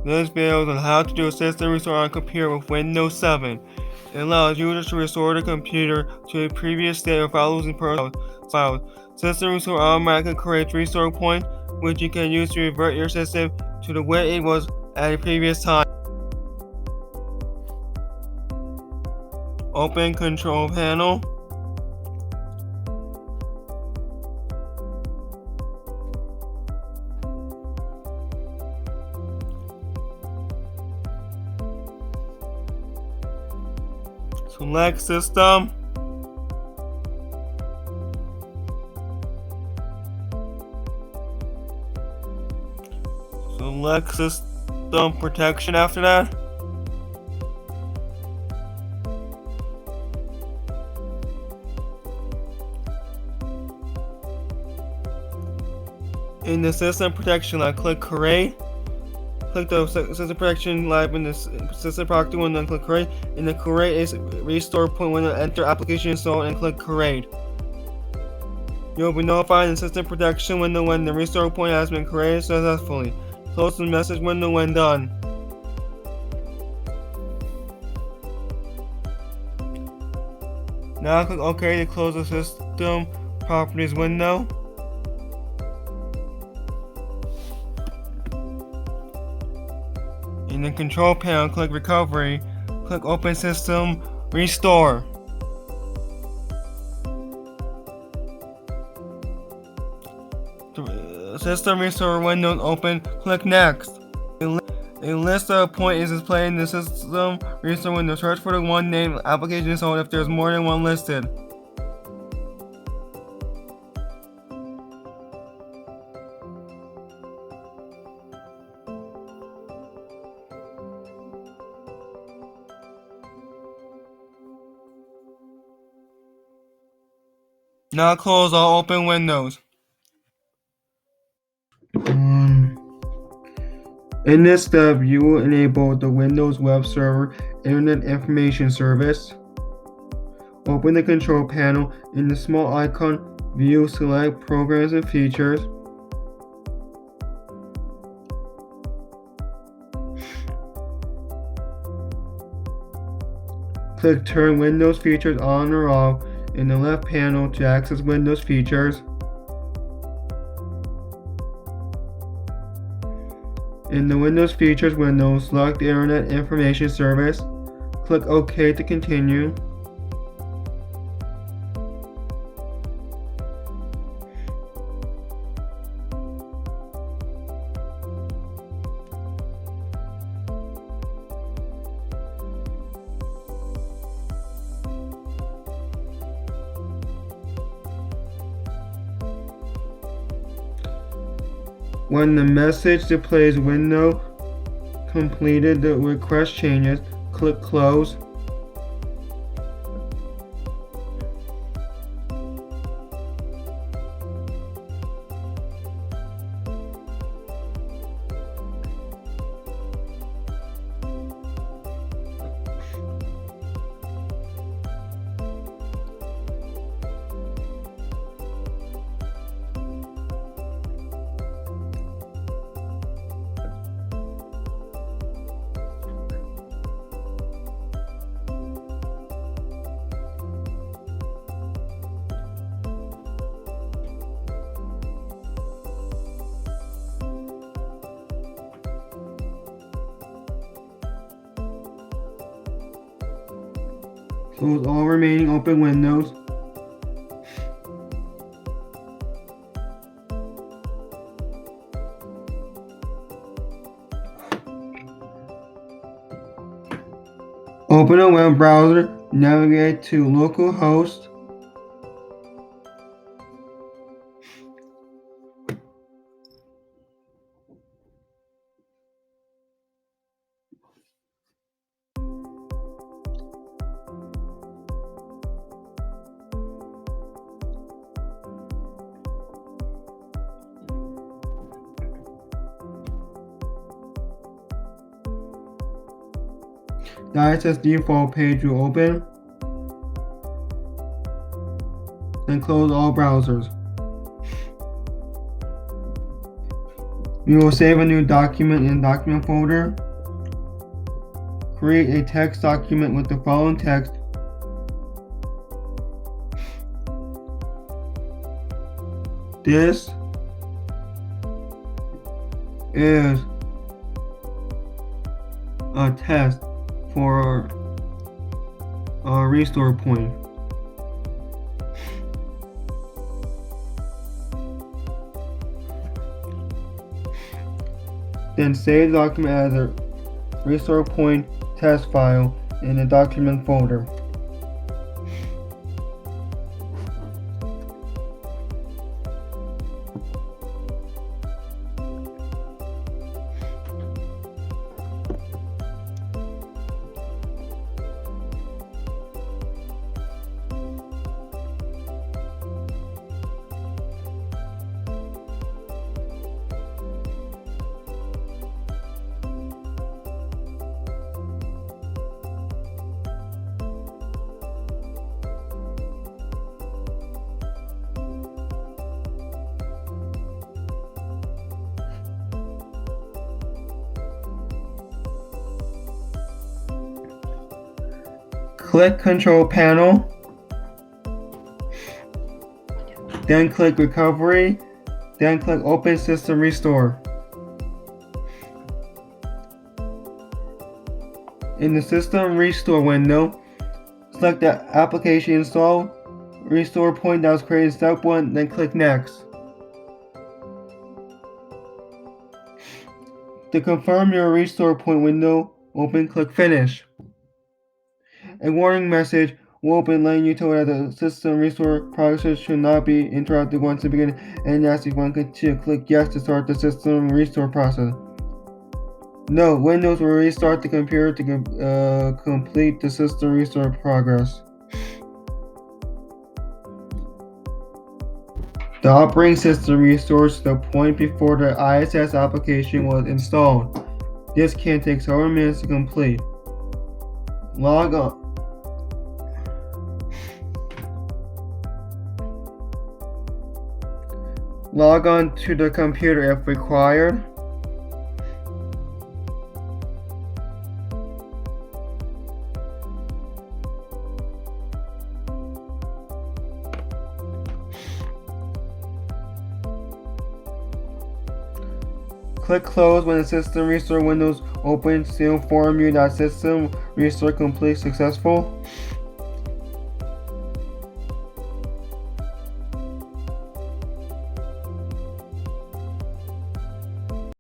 This video is on how to do a system restore on a computer with Windows 7. It allows users to restore the computer to a previous state without losing personal files. System restore automatically creates restore point, which you can use to revert your system to the way it was at a previous time. Open Control Panel. Select System. Select System Protection after that. In the System Protection line, click Create. Click the System Protection line in the System Protection window and click Create. In the Create is Restore Point window, enter Application Installed and click Create. You'll be notified in the System Protection window when the Restore Point has been created successfully. Close the message window when done. Now click OK to close the System Properties window. In the Control Panel, click Recovery. Click Open System Restore. The System Restore window open. Click Next. A list of points is displayed in the System Restore window. Search for the one named Application Installed if there's more than one listed. Now close all open windows. In this step, you will enable the Windows Web Server Internet Information Service. Open the Control Panel. In the small icon, View, select Programs and Features. Click Turn Windows Features on or off in the left panel to access Windows features. In the Windows Features window, select the Internet Information Service. Click OK to continue. When the message displays window completed, the request changes, click Close. Close all remaining open windows. Open a web browser, navigate to localhost. The ISS default page will open. Then close all browsers. We will save a new document in the document folder. Create a text document with the following text. This is a test for a restore point. Then save the document as a restore point test file in the document folder. Click Control Panel, then click Recovery, then click Open System Restore. In the System Restore window, select the application install restore point that was created in step 1, then click Next. To confirm your restore point window open, click Finish. A warning message will open letting you know that the system restore process should not be interrupted once it begins, and asks if you want to continue. Click Yes to start the system restore process. Note: Windows will restart the computer to complete the system restore progress. The operating system restores to the point before the ISS application was installed. This can take several minutes to complete. Log on to the computer if required. Click Close when the System Restore window opens to inform you that System Restore complete successful.